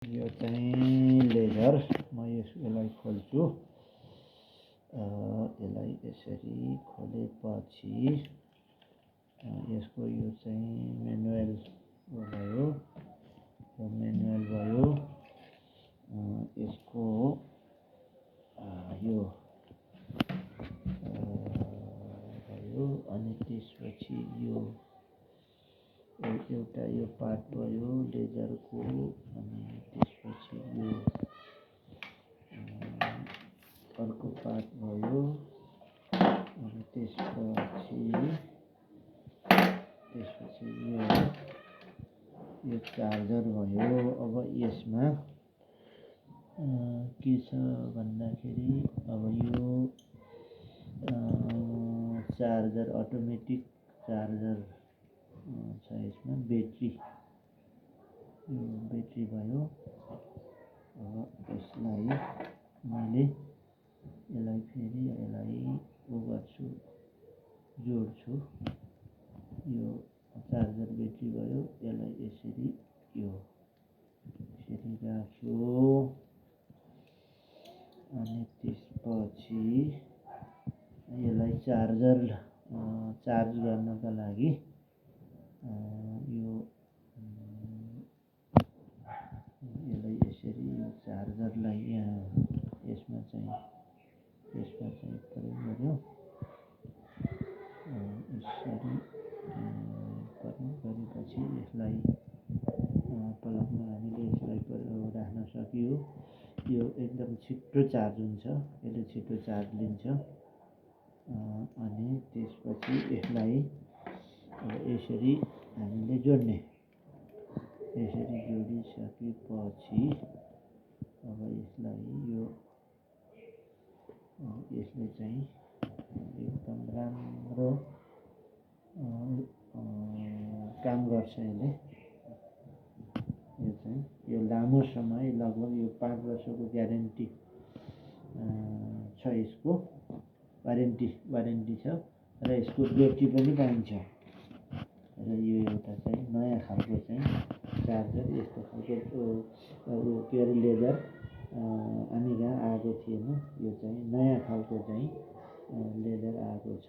यो चाहिँ लेजर म यसलाई खोल्छु। यसलाई यसरी खोलेपछि यसको यो चाहिँ म्यानुअल भयो। यो म्यानुअल भयो। यसको यो भयो। अनि त्यसपछि यो एउटा यो पार्ट भयो लेजरको। अनि त्यसपछि यो अर्को पार्ट भयो। अनि त्यसपछि यो चार्जर भयो। अब यसमा के छ भन्दाखेरि अब यो चार्जर अटोमेटिक चार्जर छ। यसमा ब्याट्री भयो। यसलाई मैले यसलाई फेरि यसलाई गर्छु, जोड्छु। यो चार्जर ब्याट्री भयो। यसलाई यसरी राख्यो। अनि त्यसपछि यसलाई चार्ज गर्नका लागि यसलाई यसरी यो चार्जरलाई यसमा चाहिँ प्रयोग गर्यो। यसरी गरेपछि यसलाई प्लगमा हामीले यसलाई राख्न सकियो। यो एकदम छिटो चार्ज हुन्छ। यसले छिटो चार्ज लिन्छ। अनि त्यसपछि यसलाई यसरी हामीले जोड्ने। यसरी जोडिसकेपछि अब यसलाई यसले चाहिँ एकदम राम्रो काम गर्छ। यो लामो समय लगभग यो 5 वर्षको ग्यारेन्टी छ। यसको वारेन्टी छ र यसको ब्याट्री पनि पाइन्छ। र यो एउटा चाहिँ नयाँ खालको चाहिँ चार्जर, यस्तो खालको के अरे लेजर हामी कहाँ आएको थिएन। यो चाहिँ नयाँ खालको चाहिँ लेजर आएको छ।